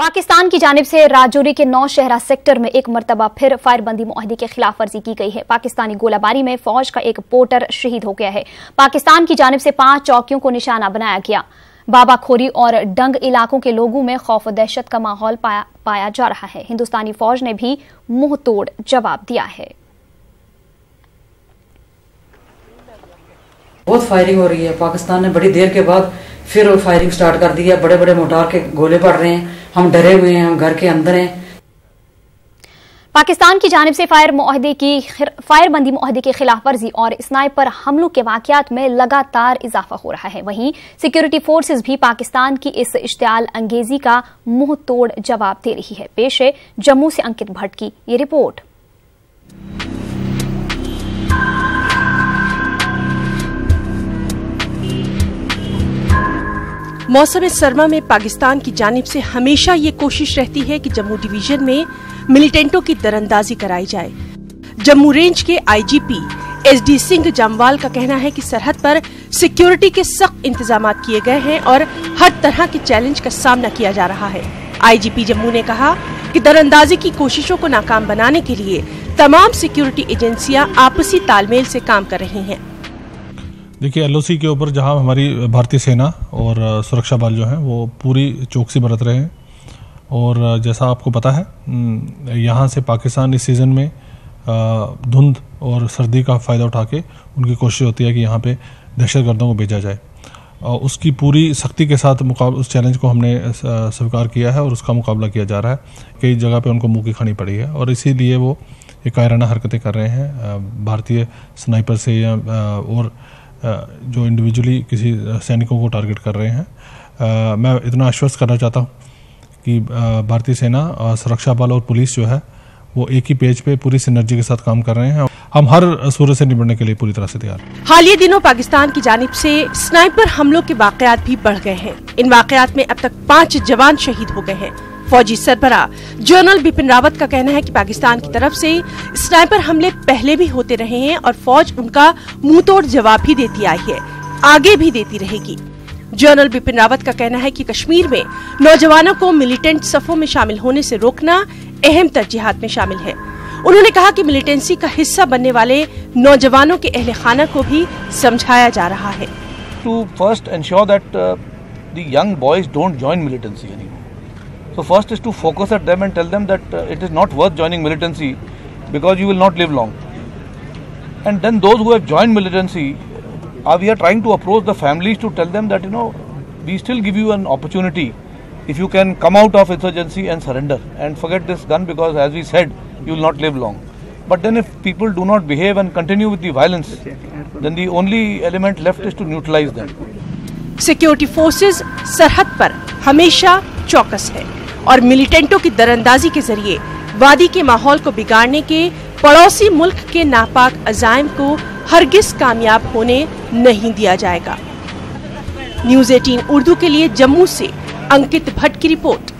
पाकिस्तान की जानिब से राजौरी के नौशहरा सेक्टर में एक मरतबा फिर फायरबंदी मुआहदे की खिलाफ वर्जी की गई है। पाकिस्तानी गोलाबारी में फौज का एक पोर्टर शहीद हो गया है। पाकिस्तान की जानिब से 5 चौकियों को निशाना बनाया गया। बाबाखोरी और डंग इलाकों के लोगों में खौफ दहशत का माहौल पाया जा रहा है। हिंदुस्तानी फौज ने भी मुंह तोड़ जवाब दिया है। बहुत फायरिंग हो रही है। पाकिस्तान ने बड़ी देर के बाद फिर फायरिंग स्टार्ट कर दी है। बड़े बड़े मोटार के गोले पड़ रहे हैं। हम डरे हुए हैं, हम घर के अंदर हैं। पाकिस्तान की जानिब से फायरबंदी मुआहदे की खिलाफ वर्जी और स्नाइपर हमलों के वाकयात में लगातार इजाफा हो रहा है। वहीं सिक्योरिटी फोर्सेस भी पाकिस्तान की इस इश्तियाल अंगेजी का मुंह तोड़ जवाब दे रही है। पेश है जम्मू से अंकित भट्ट की ये रिपोर्ट। मौसम सरमा में पाकिस्तान की जानिब से हमेशा ये कोशिश रहती है कि जम्मू डिवीजन में मिलिटेंटों की दरअंदाजी कराई जाए। जम्मू रेंज के आईजीपी एसडी सिंह जामवाल का कहना है कि सरहद पर सिक्योरिटी के सख्त इंतजाम किए गए हैं और हर तरह के चैलेंज का सामना किया जा रहा है। आईजीपी जम्मू ने कहा कि दरअंदाजी की कोशिशों को नाकाम बनाने के लिए तमाम सिक्योरिटी एजेंसियां आपसी तालमेल से काम कर रही हैं। देखिए, एलओसी के ऊपर जहां हमारी भारतीय सेना और सुरक्षा बल जो हैं वो पूरी चौकसी बरत रहे हैं और जैसा आपको पता है यहां से पाकिस्तान इस सीज़न में धुंध और सर्दी का फ़ायदा उठा के उनकी कोशिश होती है कि यहां पे दहशतगर्दों को भेजा जाए। उसकी पूरी सख्ती के साथ उस चैलेंज को हमने स्वीकार किया है और उसका मुकाबला किया जा रहा है। कई जगह पे उनको मुँह की खानी पड़ी है और इसीलिए वो ये कायराना हरकतें कर रहे हैं। भारतीय स्नाइपर से या और जो इंडिविजुअली किसी सैनिकों को टारगेट कर रहे हैं। मैं इतना आश्वस्त करना चाहता हूँ कि भारतीय सेना, सुरक्षा बल और पुलिस जो है वो एक ही पेज पे पूरी सिनर्जी के साथ काम कर रहे हैं। हम हर सूरत से निपटने के लिए पूरी तरह से तैयार हैं। हालिया दिनों पाकिस्तान की जानिब से स्नाइपर हमलों के वाकयात भी बढ़ गए हैं। इन वाकयात में अब तक 5 जवान शहीद हो गए हैं। फौजी सरबराह जनरल बिपिन रावत का कहना है कि पाकिस्तान की तरफ से स्नाइपर हमले पहले भी होते रहे हैं और फौज उनका मुंह तोड़ जवाब भी देती आई है, आगे भी देती रहेगी। जनरल बिपिन रावत का कहना है कि कश्मीर में नौजवानों को मिलिटेंट सफों में शामिल होने से रोकना अहम तरजीहात में शामिल है। उन्होंने कहा कि मिलिटेंसी का हिस्सा बनने वाले नौजवानों के अहले खाना को भी समझाया जा रहा है। To first ensure that the young boys don't join militancy anymore. So first is to focus at them and tell them that it is not worth joining militancy because you will not live long. And then those who have joined militancy, we are trying to approach the families to tell them that we still give you an opportunity if you can come out of insurgency and surrender and forget this gun because as we said you will not live long. But then if people do not behave and continue with the violence, then the only element left is to neutralize them. Security forces सरहद पर हमेशा चौकस है और मिलिटेंटों की दरअंदाजी के जरिए वादी के माहौल को बिगाड़ने के पड़ोसी मुल्क के नापाक अज़ाइम को हरगिज कामयाब होने नहीं दिया जाएगा। न्यूज़ 18 उर्दू के लिए जम्मू से अंकित भट्ट की रिपोर्ट।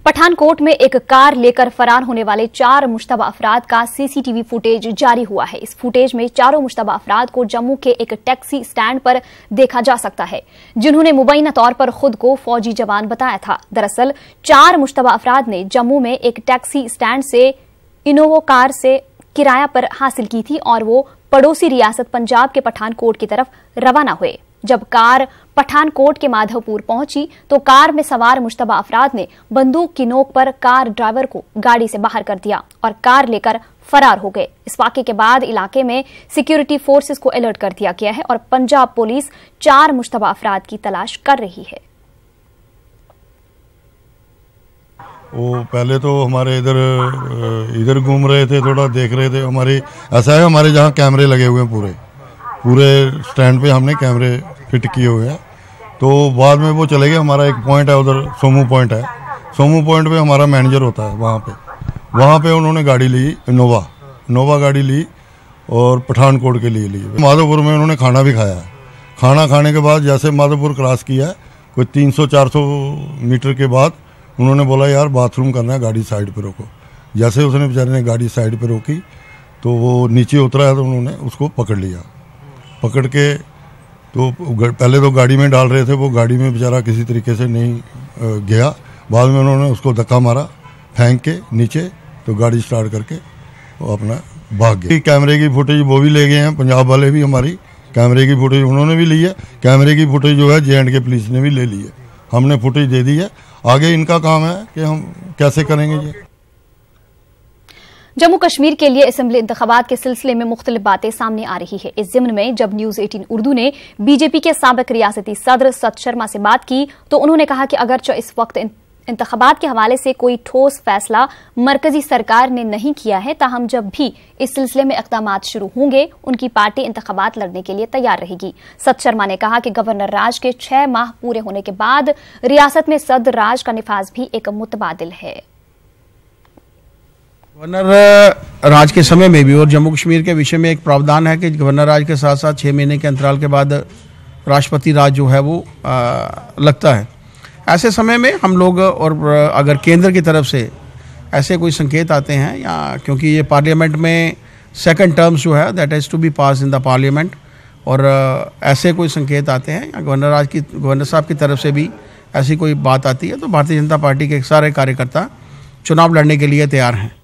पठानकोट में एक कार लेकर फरार होने वाले 4 मुश्तबा अफराद का सीसीटीवी फुटेज जारी हुआ है। इस फुटेज में चारों मुश्तबा अफराद को जम्मू के एक टैक्सी स्टैंड पर देखा जा सकता है, जिन्होंने मुबैना तौर पर खुद को फौजी जवान बताया था। दरअसल 4 मुश्तबा अफराद ने जम्मू में एक टैक्सी स्टैंड से इनोवा कार से किराया पर हासिल की थी और वो पड़ोसी रियासत पंजाब के पठानकोट की तरफ रवाना हुए। जब कार पठानकोट के माधवपुर पहुंची तो कार में सवार मुश्तबा अफराद ने बंदूक की नोक पर कार ड्राइवर को गाड़ी से बाहर कर दिया और कार लेकर फरार हो गए। इस वाक़े के बाद इलाके में सिक्योरिटी फोर्सेस को अलर्ट कर दिया गया है और पंजाब पुलिस 4 मुश्तबा अफराद की तलाश कर रही है। वो पहले तो हमारे इधर घूम रहे थे, थोड़ा देख रहे थे। ऐसा है हमारे जहाँ कैमरे लगे हुए हैं, पूरे स्टैंड पे हमने कैमरे फिट किए हुए हैं। तो बाद में वो चले गए। हमारा एक पॉइंट है उधर, सोमू पॉइंट है। सोमू पॉइंट पे हमारा मैनेजर होता है, वहाँ पे उन्होंने गाड़ी ली, इनोवा गाड़ी ली और पठानकोट के लिए ली। माधोपुर में उन्होंने खाना भी खाया। खाना खाने के बाद जैसे माधोपुर क्रॉस किया, कोई 300-400 मीटर के बाद उन्होंने बोला यार बाथरूम करना है, गाड़ी साइड पे रोको। जैसे उसने बेचारे ने गाड़ी साइड पे रोकी तो वो नीचे उतरा है तो उन्होंने उसको पकड़ लिया। पकड़ के तो पहले तो गाड़ी में डाल रहे थे, वो गाड़ी में बेचारा किसी तरीके से नहीं गया। बाद में उन्होंने उसको धक्का मारा फेंक के नीचे, तो गाड़ी स्टार्ट करके वो अपना भाग गए। कैमरे की फुटेज वो भी ले गए हैं, पंजाब वाले भी हमारी कैमरे की फुटेज उन्होंने भी ली है। कैमरे की फुटेज जो है J&K पुलिस ने भी ले ली है, हमने फुटेज दे दी है। आगे इनका काम है कि हम कैसे करेंगे ये। जम्मू कश्मीर के लिए असेंबली इंतखाबात के सिलसिले में मुख्तलिफ बातें सामने आ रही है। इस जिम्न में जब न्यूज 18 उर्दू ने बीजेपी के साबिक रियासती सदर सत शर्मा से बात की तो उन्होंने कहा कि अगरचे इस वक्त इंतखाबात के हवाले से कोई ठोस फैसला मरकजी सरकार ने नहीं किया है, ताहम जब भी इस सिलसिले में इक़दामात शुरू होंगे उनकी पार्टी इंतखाबात लड़ने के लिए तैयार रहेगी। सत शर्मा ने कहा कि गवर्नर राज के 6 माह पूरे होने के बाद रियासत में सदर राज का निफाज भी एक मुतबादिल है। गवर्नर राज के समय में भी और जम्मू कश्मीर के विषय में एक प्रावधान है कि गवर्नर राज के साथ साथ 6 महीने के अंतराल के बाद राष्ट्रपति राज जो है वो लगता है। ऐसे समय में हम लोग और अगर केंद्र की तरफ से ऐसे कोई संकेत आते हैं या क्योंकि ये पार्लियामेंट में सेकंड टर्म्स जो है that has to be pass in the parliament, और ऐसे कोई संकेत आते हैं या गवर्नर साहब की तरफ से भी ऐसी कोई बात आती है तो भारतीय जनता पार्टी के सारे कार्यकर्ता चुनाव लड़ने के लिए तैयार हैं।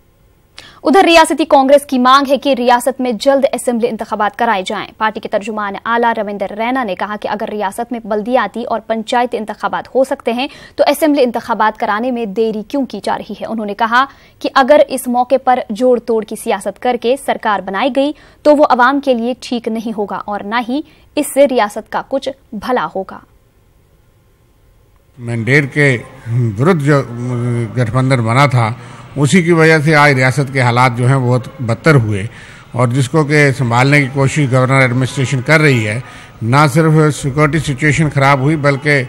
उधर रियासती कांग्रेस की मांग है कि रियासत में जल्द असेंबली इंतखाबात कराए जाएं। पार्टी के तर्जुमान आला रविंदर रैना ने कहा कि अगर रियासत में बल्दियाती और पंचायती इंतखाबात हो सकते हैं तो असेंबली इंतखाबात कराने में देरी क्यों की जा रही है। उन्होंने कहा कि अगर इस मौके पर जोड़ तोड़ की सियासत करके सरकार बनाई गई तो वो अवाम के लिए ठीक नहीं होगा और न ही इससे रियासत का कुछ भला होगा। मैंडेट के विरुद्ध जो गठबंधन बना था उसी की वजह से आज रियासत के हालात जो हैं बहुत बदतर हुए, और जिसको कि संभालने की कोशिश गवर्नर एडमिनिस्ट्रेशन कर रही है। ना सिर्फ सिक्योरिटी सिचुएशन ख़राब हुई बल्कि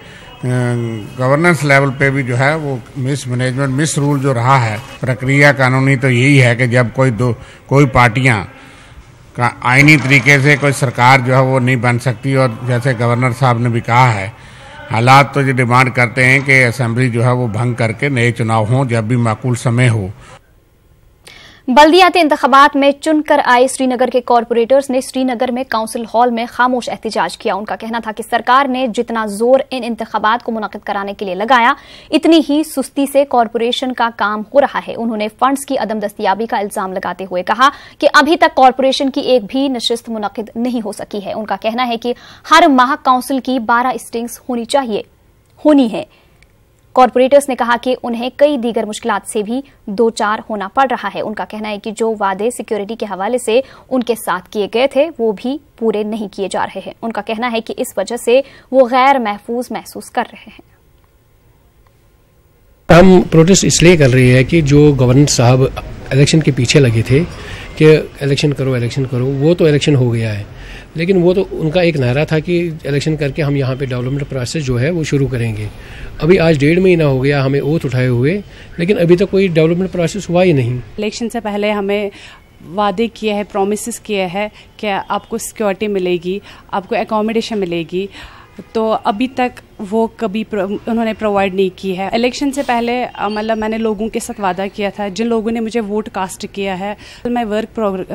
गवर्नेंस लेवल पे भी जो है वो मिस मैनेजमेंट मिस रूल जो रहा है। प्रक्रिया कानूनी तो यही है कि जब कोई पार्टियां का आईनी तरीके से कोई सरकार जो है वो नहीं बन सकती, और जैसे गवर्नर साहब ने भी कहा है हालात तो ये डिमांड करते हैं कि असेंबली जो है वो भंग करके नए चुनाव हों जब भी माकूल समय हो। बल्दियाती इंतखाबात में चुनकर आए श्रीनगर के कॉरपोरेटर्स ने श्रीनगर में काउंसिल हॉल में खामोश एहतजाज किया। उनका कहना था कि सरकार ने जितना जोर इन इंतखाबात को मुनक्किद कराने के लिए लगाया इतनी ही सुस्ती से कॉरपोरेशन का काम हो रहा है। उन्होंने फंड्स की अदम दस्तयाबी का इल्जाम लगाते हुए कहा कि अभी तक कॉरपोरेशन की एक भी नशिस्त मुनक्किद नहीं हो सकी है। उनका कहना है कि हर माह काउंसिल की 12 सिटिंग्स होनी है। कॉरपोरेटर्स ने कहा कि उन्हें कई दीगर मुश्किलात से भी दो चार होना पड़ रहा है। उनका कहना है कि जो वादे सिक्योरिटी के हवाले से उनके साथ किए गए थे वो भी पूरे नहीं किए जा रहे हैं। उनका कहना है कि इस वजह से वो गैर महफूज महसूस कर रहे हैं। हम प्रोटेस्ट इसलिए कर रहे हैं कि जो गवर्नर साहब इलेक्शन के पीछे लगे थे कि इलेक्शन करो, वो तो इलेक्शन हो गया है, लेकिन वो तो उनका एक नारा था कि इलेक्शन करके हम यहाँ पे डेवलपमेंट प्रोसेस जो है वो शुरू करेंगे। अभी आज 1.5 महीना हो गया हमें ओथ उठाए हुए, लेकिन अभी तक कोई डेवलपमेंट प्रोसेस हुआ ही नहीं। इलेक्शन से पहले हमें वादे किए हैं, प्रोमिस किए हैं कि आपको सिक्योरिटी मिलेगी, आपको एकोमोडेशन मिलेगी, तो अभी तक वो कभी उन्होंने प्रोवाइड नहीं की है। इलेक्शन से पहले मतलब मैंने लोगों के साथ वादा किया था, जिन लोगों ने मुझे वोट कास्ट किया है। मैं वर्क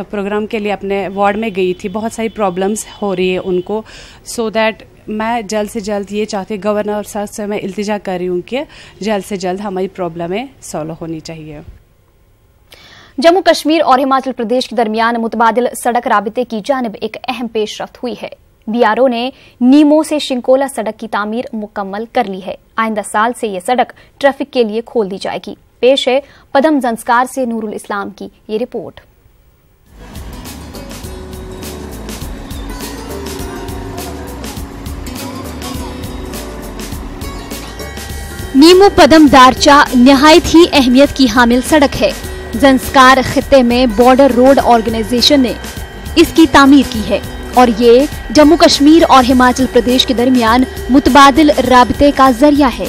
प्रोग्राम के लिए अपने वार्ड में गई थी, बहुत सारी प्रॉब्लम्स हो रही है उनको, सो दैट मैं जल्द से जल्द ये चाहती गवर्नर साहब से मैं इल्तिजा कर रही हूँ कि जल्द से जल्द हमारी प्रॉब्लमें सॉल्व होनी चाहिए। जम्मू कश्मीर और हिमाचल प्रदेश के दरमियान मुतबादिल सड़क राबिते की जानिब एक अहम पेशरफ्त हुई है। बीआरओ ने नीमो से शिंकोला सड़क की तामीर मुकम्मल कर ली है। आइंदा साल से यह सड़क ट्रैफिक के लिए खोल दी जाएगी। पेश है पदम जंस्कार से नूरुल इस्लाम की ये रिपोर्ट। नीमो पदम दारचा निहायत ही अहमियत की हामिल सड़क है। जंस्कार खित्ते में बॉर्डर रोड ऑर्गेनाइजेशन ने इसकी तामीर की है और ये जम्मू कश्मीर और हिमाचल प्रदेश के दरमियान मुतबादिल राबते का जरिया है।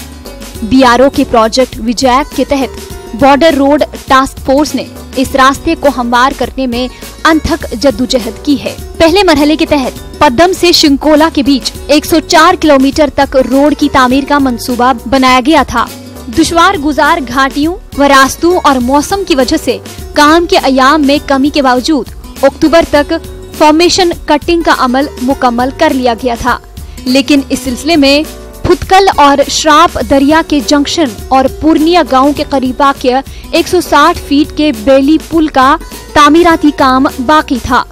बीआरओ के प्रोजेक्ट विजैक के तहत बॉर्डर रोड टास्क फोर्स ने इस रास्ते को हमवार करने में अनथक जद्दोजहद की है। पहले मरहले के तहत पद्दम से शिंकोला के बीच 104 किलोमीटर तक रोड की तामीर का मंसूबा बनाया गया था। दुश्वार गुजार घाटियों व रास्तों और मौसम की वजह से काम के अयाम में कमी के बावजूद अक्टूबर तक फॉर्मेशन कटिंग का अमल मुकम्मल कर लिया गया था, लेकिन इस सिलसिले में फुतकल और श्राप दरिया के जंक्शन और पूर्णिया गांव के करीब वाक़िया 160 फीट के बेली पुल का तामीराती काम बाकी था।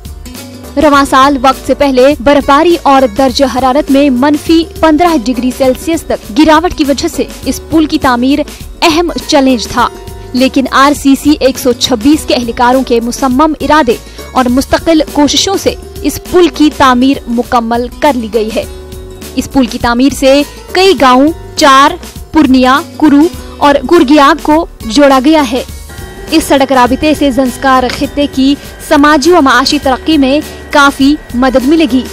रवां साल वक्त से पहले बर्फबारी और दर्ज हरारत में -15 डिग्री सेल्सियस तक गिरावट की वजह से इस पुल की तामीर अहम चैलेंज था, लेकिन RCC 126 के एहलकारों के मुसम्मम इरादे और मुस्तकिल कोशिशों से इस पुल की तामीर मुकम्मल कर ली गई है। इस पुल की तामीर से कई गाँव चार, पूर्णिया, कुरू और गुरगियाग को जोड़ा गया है। इस सड़क राबिते से ज़ंस्कार खित्ते की समाजी व माशी तरक्की में काफी मदद मिलेगी।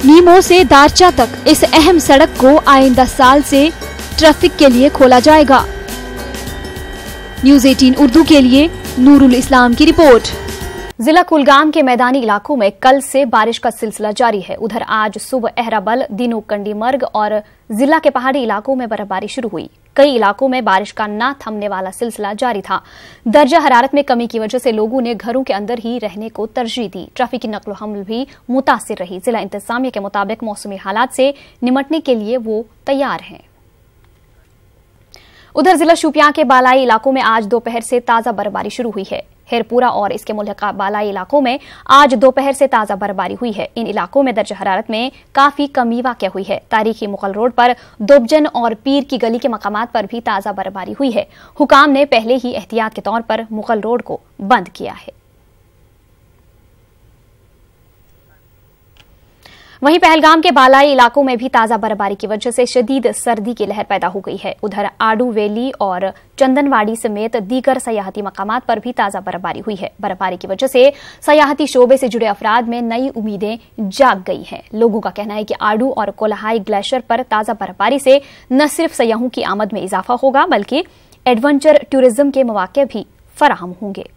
नीमो से दारचा तक इस अहम सड़क को आइंदा साल से ट्रैफिक के लिए खोला जाएगा। न्यूज़ 18 उर्दू के लिए नूरुल इस्लाम की रिपोर्ट। जिला कुलगाम के मैदानी इलाकों में कल से बारिश का सिलसिला जारी है। उधर आज सुबह अहराबल, दिनू कंडी मर्ग और जिला के पहाड़ी इलाकों में बर्फबारी शुरू हुई। कई इलाकों में बारिश का न थमने वाला सिलसिला जारी था। दर्जा हरारत में कमी की वजह से लोगों ने घरों के अंदर ही रहने को तरजीह दी। ट्रैफिक की नकलो हमल भी मुतासिर रही। जिला इंतजामिया के मुताबिक मौसमी हालात से निमटने के लिए वो तैयार हैं। उधर जिला शोपियां के बालाई इलाकों में आज दोपहर से ताजा बर्फबारी शुरू हुई है। हेरपुरा और इसके मुल्हका बालाई इलाकों में आज दोपहर से ताजा बर्फबारी हुई है। इन इलाकों में दर्ज हरारत में काफी कमी वाक़या हुई है। तारीखी मुगल रोड पर दोबजन और पीर की गली के मकामात पर भी ताजा बर्फबारी हुई है। हुकाम ने पहले ही एहतियात के तौर पर मुगल रोड को बंद किया है। वहीं पहलगाम के बालाई इलाकों में भी ताजा बर्फबारी की वजह से शदीद सर्दी की लहर पैदा हो गई है। उधर आडू वैली और चंदनवाड़ी समेत दीगर सयाहती मकामात पर भी ताजा बर्फबारी हुई है। बर्फबारी की वजह से सयाहती शोबे से जुड़े अफराद में नई उम्मीदें जाग गई हैं। लोगों का कहना है कि आडू और कोलाहाई ग्लेशियर पर ताजा बर्फबारी से न सिर्फ सयाहों की आमद में इजाफा होगा बल्कि एडवेंचर टूरिज्म के मौके भी फराहम होंगे।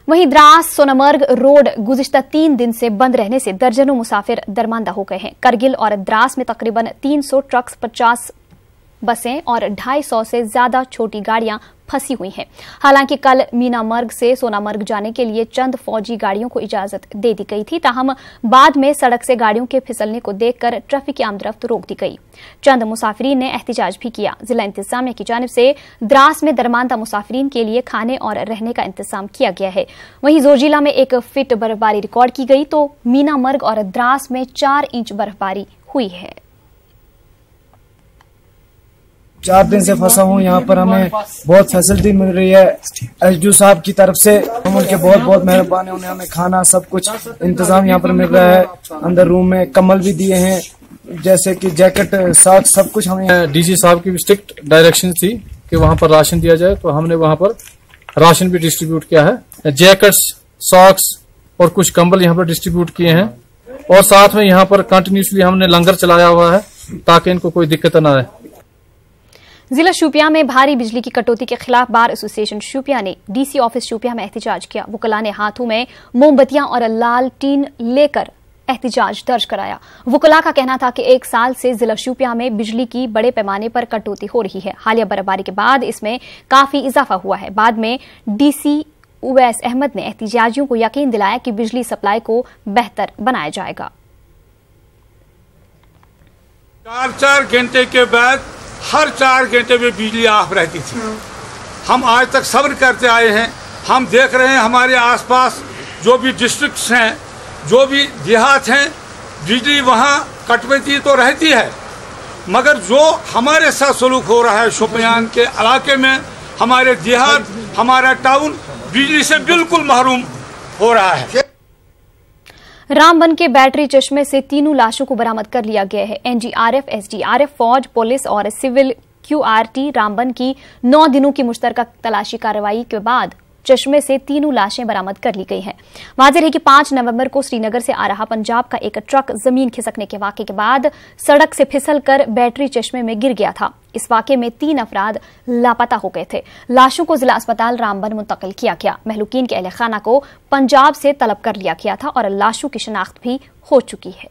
वहीं द्रास सोनामर्ग रोड गुज़िश्ता 3 दिन से बंद रहने से दर्जनों मुसाफिर दरमांदा हो गए हैं। करगिल और द्रास में तकरीबन 300 ट्रक्स, 50 बसें और 250 से ज्यादा छोटी गाड़ियां फंसी हुई हैं। हालांकि कल मीनामर्ग से सोनामर्ग जाने के लिए चंद फौजी गाड़ियों को इजाजत दे दी गई थी, ताहम बाद में सड़क से गाड़ियों के फिसलने को देखकर ट्रैफिक की आमदरफ्त रोक दी गई। चंद मुसाफिरीन ने एहतिजाज भी किया। जिला इंतजामिया की जानिब से द्रास में दरमांदा मुसाफिरीन के लिए खाने और रहने का इंतजाम किया गया है। वहीं जोजिला में 1 फीट बर्फबारी रिकॉर्ड की गई तो मीनामर्ग और द्रास में 4 इंच बर्फबारी हुई है। 4 दिन से फंसा हूँ यहाँ पर, हमें बहुत फैसिलिटी मिल रही है एसडीओ साहब की तरफ से। हम उनके बहुत बहुत मेहरबान है। उन्हें हमें खाना सब कुछ इंतजाम यहाँ पर मिल रहा है। अंदर रूम में कम्बल भी दिए हैं, जैसे कि जैकेट, सॉक्स, सब कुछ हमें। डीजी साहब की स्ट्रिक्ट डायरेक्शन थी कि वहाँ पर राशन दिया जाए, तो हमने वहाँ पर राशन भी डिस्ट्रीब्यूट किया है। जैकेट्स, सॉक्स और कुछ कंबल यहाँ पर डिस्ट्रीब्यूट किए हैं। और साथ में यहाँ पर कंटिन्यूसली हमने लंगर चलाया हुआ है ताकि इनको कोई दिक्कत न आए। जिला शोपियां में भारी बिजली की कटौती के खिलाफ बार एसोसिएशन शोपियां ने डीसी ऑफिस शोपियां में एहतिजाज किया। वुकला ने हाथों में मोमबत्तियां और लाल टीन लेकर एहतिजाज दर्ज कराया। वुकला का कहना था कि 1 साल से जिला शोपियां में बिजली की बड़े पैमाने पर कटौती हो रही है। हालिया बर्फबारी के बाद इसमें काफी इजाफा हुआ है। बाद में डीसी उवैस अहमद ने एहतिजाजियों को यकीन दिलाया कि बिजली सप्लाई को बेहतर बनाया जाएगा। 4-4 घंटे के बाद हर 4 घंटे में बिजली ऑफ रहती थी। हम आज तक सब्र करते आए हैं। हम देख रहे हैं हमारे आसपास जो भी डिस्ट्रिक्ट्स हैं, जो भी देहात हैं, बिजली वहाँ कटौती तो रहती है, मगर जो हमारे साथ सलूक हो रहा है शोपियान के इलाके में, हमारे देहात, हमारा टाउन बिजली से बिल्कुल महरूम हो रहा है। रामबन के बैटरी चश्मे से 3 लाशों को बरामद कर लिया गया है। एनडीआरएफ, एसडीआरएफ, फौज, पुलिस और सिविल क्यूआरटी रामबन की 9 दिनों की मुश्तरका तलाशी कार्रवाई के बाद चश्मे से 3 लाशें बरामद कर ली गई हैं। वाज़ेह है कि 5 नवंबर को श्रीनगर से आ रहा पंजाब का एक ट्रक जमीन खिसकने के वाक़े के बाद सड़क से फिसलकर बैटरी चश्मे में गिर गया था। इस वाक़े में 3 अफराद लापता हो गए थे। लाशों को जिला अस्पताल रामबन मुंतकिल किया गया। महलूकीन के अहले खाना को पंजाब से तलब कर लिया गया था और लाशों की शिनाख्त भी हो चुकी है।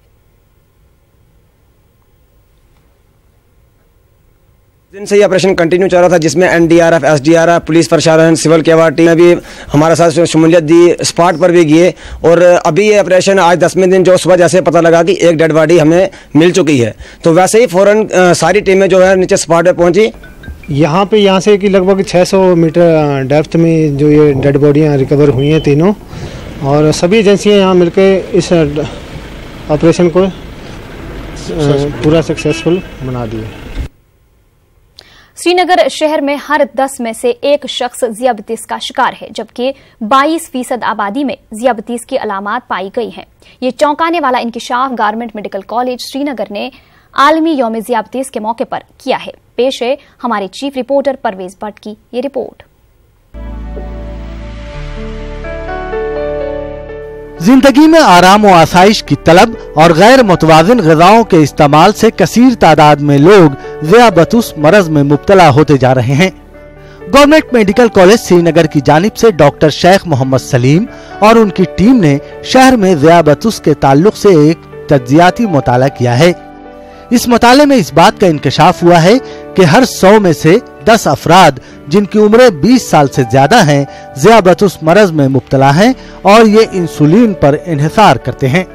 दिन से ये ऑपरेशन कंटिन्यू चल रहा था, जिसमें एनडीआरएफ, एसडीआरएफ, पुलिस प्रशासन, सिविल की टीम ने भी हमारे साथ शमूलियत दी, स्पॉट पर भी गए। और अभी ये ऑपरेशन आज 10वें दिन जो सुबह जैसे पता लगा कि एक डेड बॉडी हमें मिल चुकी है, तो वैसे ही फौरन सारी टीमें जो है नीचे स्पॉट पर पहुंची। यहाँ से कि लगभग 600 मीटर डेप्थ में जो ये डेड बॉडियाँ रिकवर हुई हैं तीनों, और सभी एजेंसियाँ यहाँ मिलकर इस ऑपरेशन को पूरा सक्सेसफुल बना दिए। श्रीनगर शहर में हर 10 में से एक शख्स ज़ियाबतीस का शिकार है, जबकि 22% आबादी में ज़ियाबतीस की अलामात पाई गई हैं। ये चौंकाने वाला इंकिशाफ गवर्नमेंट मेडिकल कॉलेज श्रीनगर ने आलमी यौम ज़ियाबतीस के मौके पर किया है। पेश है हमारे चीफ रिपोर्टर परवेज भट्ट की ये रिपोर्ट। जिंदगी में आराम और आसाइश की तलब और गैर मुतवाज़िन ग़िज़ाओं के इस्तेमाल से कसीर तादाद में लोग ज़ियाबतुस मरज में मुब्तला होते जा रहे हैं। गवर्नमेंट मेडिकल कॉलेज श्रीनगर की जानिब से डॉक्टर शेख मोहम्मद सलीम और उनकी टीम ने शहर में ज़ियाबतुस के ताल्लुक से एक तज्जियाती मुताला किया है। इस मुताले में इस बात का इंकशाफ हुआ है कि हर 100 में से 10 अफराद जिनकी उम्र 20 साल से ज्यादा हैं ज़ियाबतुस मरज में मुब्तला हैं और ये इंसुलिन पर इन्हिसार करते हैं।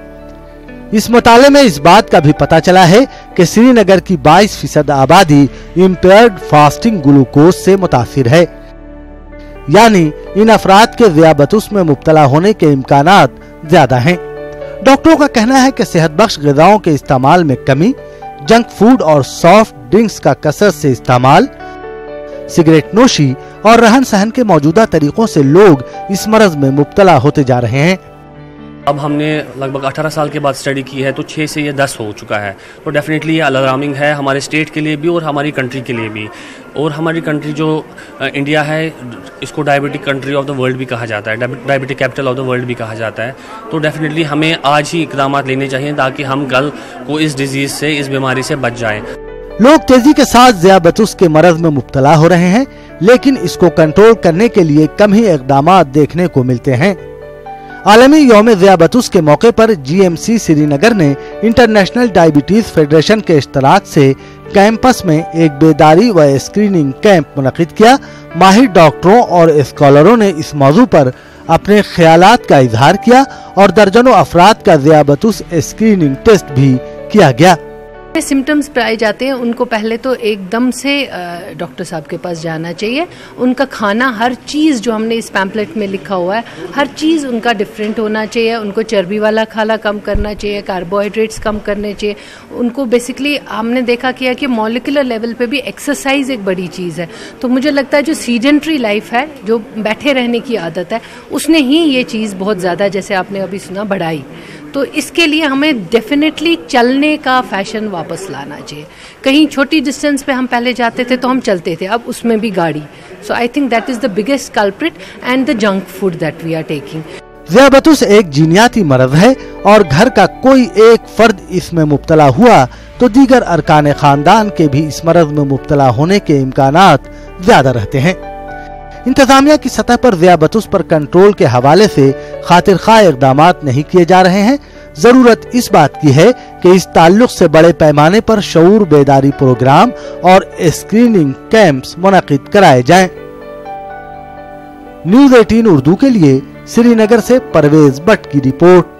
इस मुताले में इस बात का भी पता चला है कि श्रीनगर की 22% आबादी इम्पेयर्ड फास्टिंग ग्लूकोज से मुतासिर है, यानी इन अफराद के ज़ियाबतुस में मुब्तला होने के इम्कानात ज्यादा हैं। डॉक्टरों का कहना है कि सेहत बख्श ग़िज़ाओं के इस्तेमाल में कमी, जंक फूड और सॉफ्ट ड्रिंक्स का कसरत से इस्तेमाल, सिगरेट नोशी और रहन सहन के मौजूदा तरीकों से लोग इस मरज में मुब्तला होते जा रहे हैं। अब हमने लगभग 18 साल के बाद स्टडी की है, तो 6 से ये 10 हो चुका है, तो डेफिनेटली ये अलार्मिंग है हमारे स्टेट के लिए भी और हमारी कंट्री के लिए भी। और हमारी कंट्री जो इंडिया है, इसको diabetic country of the world भी कहा जाता है, diabetic capital of the world भी कहा जाता है। तो डेफिनेटली हमें आज ही इक़दाम लेने चाहिए ताकि हम कल को इस डिजीज़ से, इस बीमारी से बच जाएं। लोग तेजी के साथ ज़ियाबतुस के मरज में मुब्तला हो रहे हैं, लेकिन इसको कंट्रोल करने के लिए कम ही इक़दामात देखने को मिलते हैं। आलमी यौम ज़ियाबतुस के मौके पर GMC श्रीनगर ने इंटरनेशनल डायबिटीज फेडरेशन के इश्तराक से कैंपस में एक बेदारी व स्क्रीनिंग कैंप मुनक़िद किया। माहिर डॉक्टरों और स्कॉलरों ने इस मौजू पर अपने ख्यालात का इजहार किया और दर्जनों अफराद का ज़ियाबतुस स्क्रीनिंग टेस्ट भी किया गया। सिम्टम्स पाए जाते हैं उनको पहले तो एकदम से डॉक्टर साहब के पास जाना चाहिए। उनका खाना, हर चीज़ जो हमने इस पैम्पलेट में लिखा हुआ है, हर चीज़ उनका डिफरेंट होना चाहिए। उनको चर्बी वाला खाना कम करना चाहिए, कार्बोहाइड्रेट्स कम करने चाहिए। उनको बेसिकली हमने देखा किया कि मॉलिक्यूलर लेवल पे भी एक्सरसाइज एक बड़ी चीज़ है। तो मुझे लगता है जो सीडेंट्री लाइफ है, जो बैठे रहने की आदत है, उसने ही ये चीज़ बहुत ज़्यादा, जैसे आपने अभी सुना, बढ़ाई। तो इसके लिए हमें डेफिनेटली चलने का फैशन वापस लाना चाहिए। कहीं छोटी डिस्टेंस पे हम पहले जाते थे तो हम चलते थे, अब उसमें भी गाड़ी। So I think that is the biggest culprit and the junk food that we are taking. ज़ियाबतुस एक जीनियाती मरज है और घर का कोई एक फर्द इसमें मुब्तला हुआ तो दीगर अरकान खानदान के भी इस मरज में मुब्तला होने के इम्कानात ज्यादा रहते हैं। इंतजामिया की सतह पर ज़ियाबतुस पर कंट्रोल के हवाले से खातिर-खा इक़दामात नहीं किए जा रहे हैं। जरूरत इस बात की है कि इस ताल्लुक से बड़े पैमाने पर शऊर बेदारी प्रोग्राम और स्क्रीनिंग कैंप्स मुनक़िद कराए जाएं। न्यूज़ 18 उर्दू के लिए श्रीनगर से परवेज भट्ट की रिपोर्ट।